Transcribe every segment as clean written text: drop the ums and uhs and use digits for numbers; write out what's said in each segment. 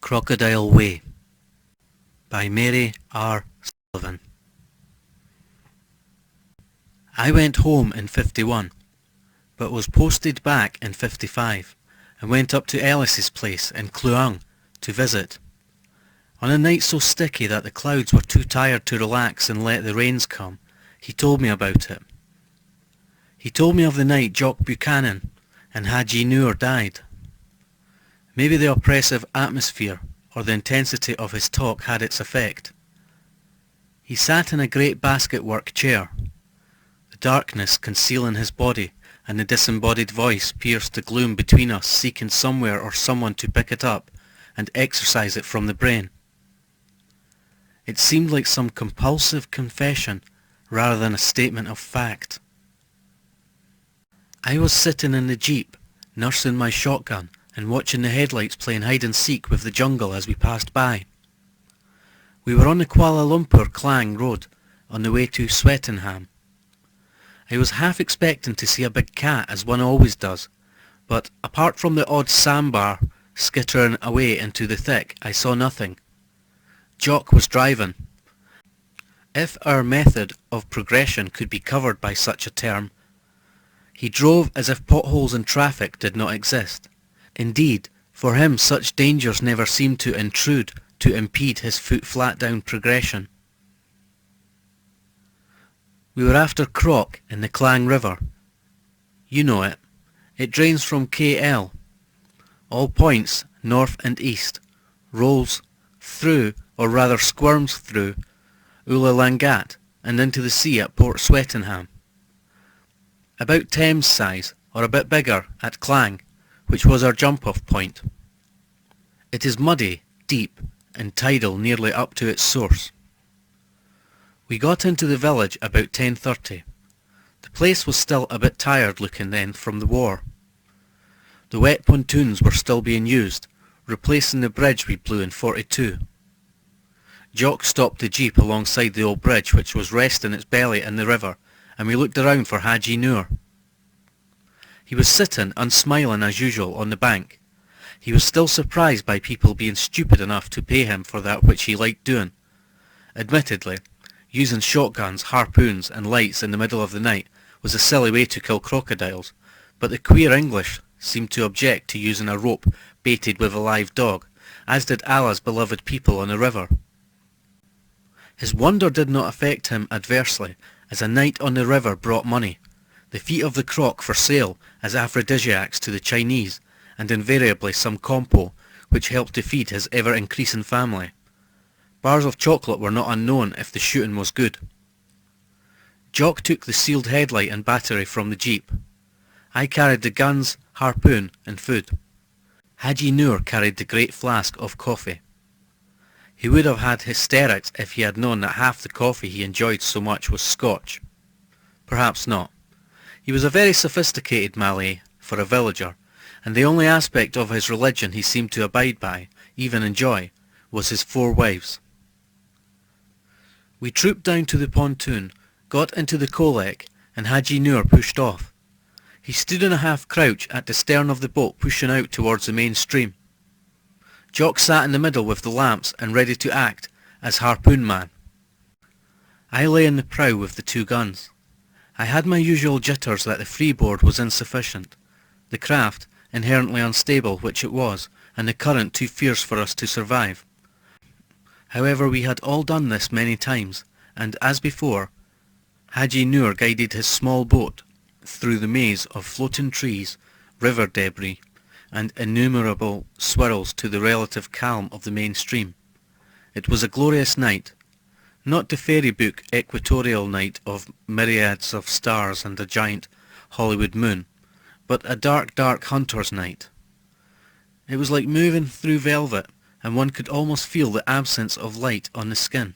Crocodile Way by Mary R. Sullivan. I went home in 51, but was posted back in 55 and went up to Ellis's place in Kluang to visit. On a night so sticky that the clouds were too tired to relax and let the rains come, he told me about it. He told me of the night Jock Buchanan and Haji Noor died. Maybe the oppressive atmosphere or the intensity of his talk had its effect. He sat in a great basket-work chair. The darkness concealing his body and the disembodied voice pierced the gloom between us, seeking somewhere or someone to pick it up and exorcise it from the brain. It seemed like some compulsive confession rather than a statement of fact. I was sitting in the jeep, nursing my shotgun and watching the headlights playing hide-and-seek with the jungle as we passed by. We were on the Kuala Lumpur Klang Road, on the way to Swettenham. I was half expecting to see a big cat, as one always does, but apart from the odd sambar skittering away into the thick, I saw nothing. Jock was driving. If our method of progression could be covered by such a term, he drove as if potholes and traffic did not exist. Indeed, for him such dangers never seemed to intrude to impede his foot-flat-down progression. We were after Croc in the Klang River. You know it. It drains from KL. All points, north and east, rolls through, or rather squirms through, Ulalangat and into the sea at Port Swettenham. About Thames size, or a bit bigger, at Klang, which was our jump-off point. It is muddy, deep, and tidal nearly up to its source. We got into the village about 10:30. The place was still a bit tired looking then from the war. The wet pontoons were still being used, replacing the bridge we blew in 42. Jock stopped the jeep alongside the old bridge, which was resting its belly in the river, and we looked around for Haji Noor. He was sitting, unsmiling as usual, on the bank. He was still surprised by people being stupid enough to pay him for that which he liked doing. Admittedly, using shotguns, harpoons and lights in the middle of the night was a silly way to kill crocodiles, but the queer English seemed to object to using a rope baited with a live dog, as did Allah's beloved people on the river. His wonder did not affect him adversely, as a night on the river brought money, the feet of the croc for sale as aphrodisiacs to the Chinese, and invariably some compo, which helped to feed his ever-increasing family. Bars of chocolate were not unknown if the shooting was good. Jock took the sealed headlight and battery from the jeep. I carried the guns, harpoon and food. Haji Noor carried the great flask of coffee. He would have had hysterics if he had known that half the coffee he enjoyed so much was Scotch. Perhaps not. He was a very sophisticated Malay for a villager, and the only aspect of his religion he seemed to abide by, even enjoy, was his 4 wives. We trooped down to the pontoon, got into the kolek, and Haji Noor pushed off. He stood in a half-crouch at the stern of the boat pushing out towards the main stream. Jock sat in the middle with the lamps and ready to act as harpoon man. I lay in the prow with the 2 guns. I had my usual jitters that the freeboard was insufficient, the craft inherently unstable, which it was, and the current too fierce for us to survive. However, we had all done this many times, and as before, Haji Noor guided his small boat through the maze of floating trees, river debris, and innumerable swirls to the relative calm of the main stream. It was a glorious night. Not the fairy book equatorial night of myriads of stars and a giant Hollywood moon, but a dark, dark hunter's night. It was like moving through velvet, and one could almost feel the absence of light on the skin.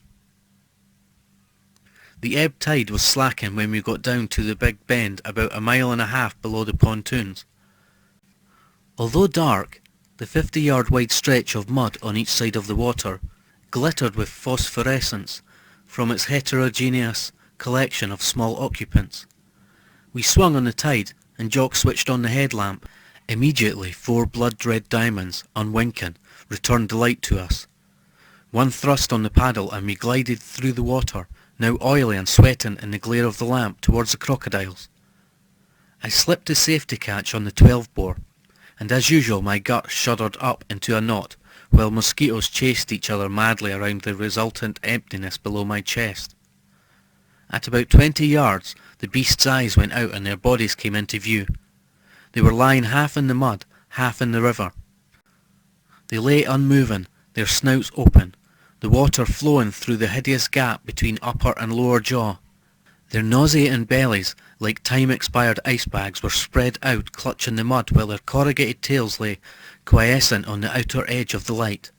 The ebb tide was slacking when we got down to the big bend about 1.5 miles below the pontoons. Although dark, the 50-yard wide stretch of mud on each side of the water glittered with phosphorescence from its heterogeneous collection of small occupants. We swung on the tide, and Jock switched on the headlamp, Immediately 4 blood-red diamonds, unwinking, returned the light to us. One thrust on the paddle and we glided through the water, now oily and sweating in the glare of the lamp, towards the crocodiles. I slipped the safety catch on the 12-bore, and as usual my gut shuddered up into a knot, while mosquitoes chased each other madly around the resultant emptiness below my chest. At about 20 yards, the beasts' eyes went out and their bodies came into view. They were lying half in the mud, half in the river. They lay unmoving, their snouts open, the water flowing through the hideous gap between upper and lower jaw. Their nauseating bellies, like time-expired ice bags, were spread out clutching the mud, while their corrugated tails lay quiescent on the outer edge of the light.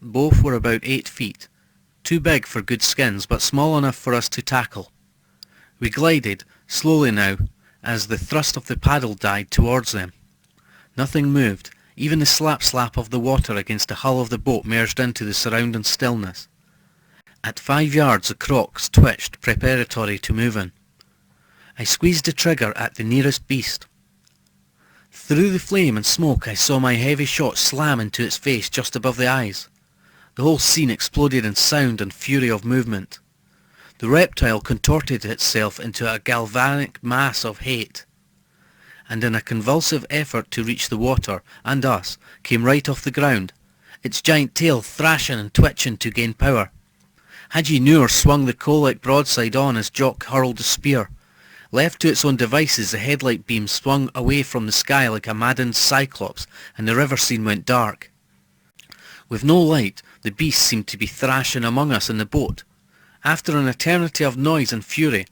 Both were about 8 feet, too big for good skins, but small enough for us to tackle. We glided, slowly now, as the thrust of the paddle died towards them. Nothing moved, even the slap-slap of the water against the hull of the boat merged into the surrounding stillness. At 5 yards the crocs twitched, preparatory to moving. I squeezed the trigger at the nearest beast. Through the flame and smoke I saw my heavy shot slam into its face just above the eyes. The whole scene exploded in sound and fury of movement. The reptile contorted itself into a galvanic mass of hate, and in a convulsive effort to reach the water and us, came right off the ground, its giant tail thrashing and twitching to gain power. Hadji Noor swung the coal-like broadside on as Jock hurled the spear. Left to its own devices, the headlight beam swung away from the sky like a maddened cyclops, and the river scene went dark. With no light, the beast seemed to be thrashing among us in the boat. After an eternity of noise and fury,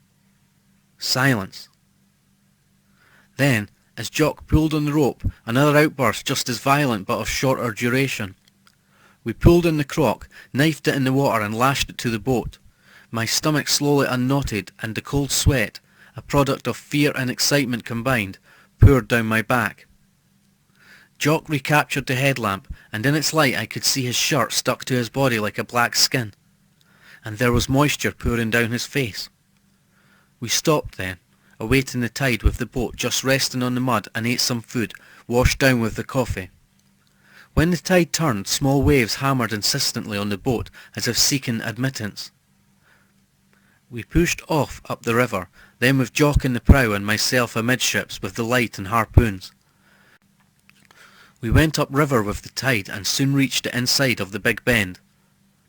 silence. Then, as Jock pulled on the rope, another outburst just as violent but of shorter duration. We pulled in the croc, knifed it in the water and lashed it to the boat. My stomach slowly unknotted, and the cold sweat, a product of fear and excitement combined, poured down my back. Jock recaptured the headlamp, and in its light I could see his shirt stuck to his body like a black skin, and there was moisture pouring down his face. We stopped then, awaiting the tide with the boat just resting on the mud, and ate some food, washed down with the coffee. When the tide turned, small waves hammered insistently on the boat as if seeking admittance. We pushed off up the river, then with Jock in the prow and myself amidships with the light and harpoons. We went up river with the tide and soon reached the inside of the Big Bend.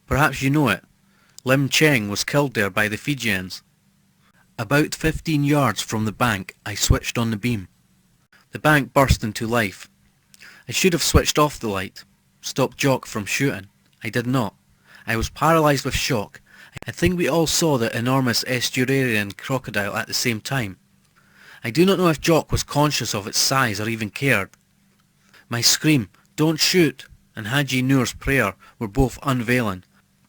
Perhaps you know it. Lim Cheng was killed there by the Fijians. About 15 yards from the bank I switched on the beam. The bank burst into life. I should have switched off the light, stopped Jock from shooting. I did not. I was paralysed with shock. I think we all saw the enormous estuarian crocodile at the same time. I do not know if Jock was conscious of its size or even cared. My scream, "Don't shoot," and Hadji Noor's prayer were both unavailing.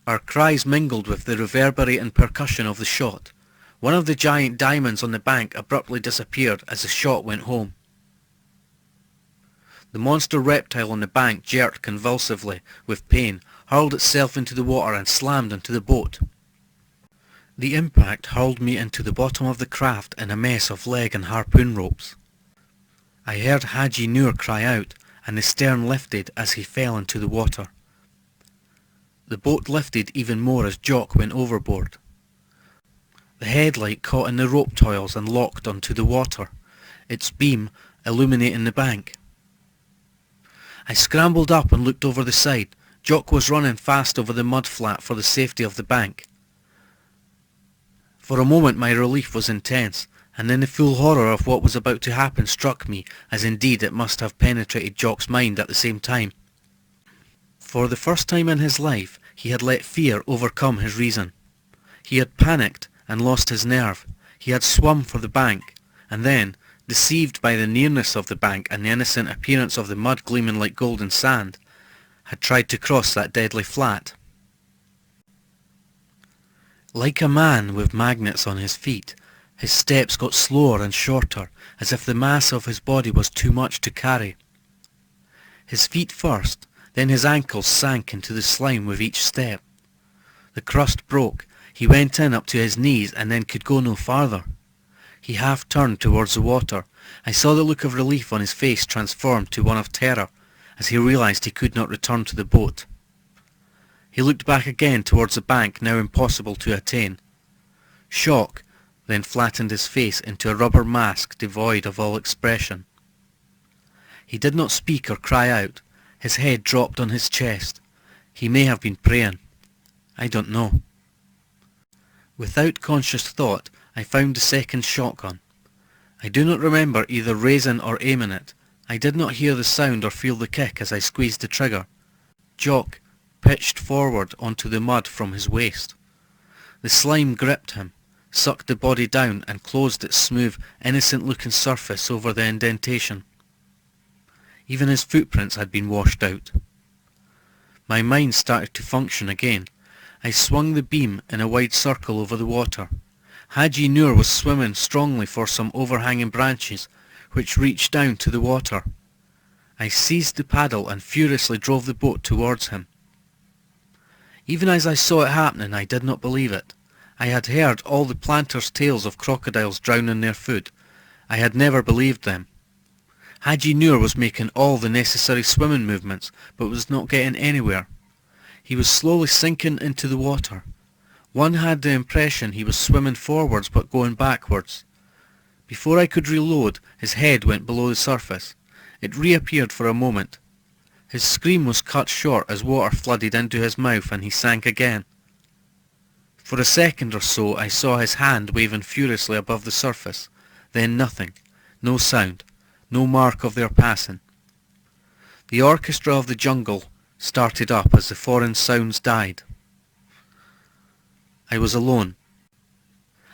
Our cries mingled with the reverberating percussion of the shot. One of the giant diamonds on the bank abruptly disappeared as the shot went home. The monster reptile on the bank jerked convulsively with pain, hurled itself into the water and slammed into the boat. The impact hurled me into the bottom of the craft in a mess of leg and harpoon ropes. I heard Hadji Noor cry out, and the stern lifted as he fell into the water. The boat lifted even more as Jock went overboard. The headlight caught in the rope toils and locked onto the water, its beam illuminating the bank. I scrambled up and looked over the side. Jock was running fast over the mud flat for the safety of the bank. For a moment my relief was intense, and then the full horror of what was about to happen struck me, as indeed it must have penetrated Jock's mind at the same time. For the first time in his life he had let fear overcome his reason. He had panicked and lost his nerve. He had swum for the bank, and then, deceived by the nearness of the bank and the innocent appearance of the mud gleaming like golden sand, had tried to cross that deadly flat. Like a man with magnets on his feet, his steps got slower and shorter, as if the mass of his body was too much to carry. His feet first, then his ankles sank into the slime with each step. The crust broke. He went in up to his knees and then could go no farther. He half turned towards the water. I saw the look of relief on his face transformed to one of terror as he realized he could not return to the boat. He looked back again towards the bank, now impossible to attain. Shock then flattened his face into a rubber mask devoid of all expression. He did not speak or cry out. His head dropped on his chest. He may have been praying. I don't know. Without conscious thought, I found the second shotgun. I do not remember either raising or aiming it. I did not hear the sound or feel the kick as I squeezed the trigger. Jock pitched forward onto the mud from his waist. The slime gripped him, sucked the body down and closed its smooth, innocent-looking surface over the indentation. Even his footprints had been washed out. My mind started to function again. I swung the beam in a wide circle over the water. Haji Noor was swimming strongly for some overhanging branches which reached down to the water. I seized the paddle and furiously drove the boat towards him. Even as I saw it happening, I did not believe it. I had heard all the planters' tales of crocodiles drowning their food. I had never believed them. Haji Noor was making all the necessary swimming movements, but was not getting anywhere. He was slowly sinking into the water. One had the impression he was swimming forwards but going backwards. Before I could reload, his head went below the surface. It reappeared for a moment. His scream was cut short as water flooded into his mouth and he sank again. For a second or so I saw his hand waving furiously above the surface. Then nothing. No sound. No mark of their passing. The orchestra of the jungle started up as the foreign sounds died. I was alone.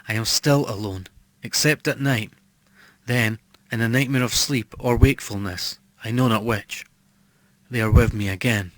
I am still alone, except at night. Then, in a nightmare of sleep or wakefulness, I know not which, they are with me again.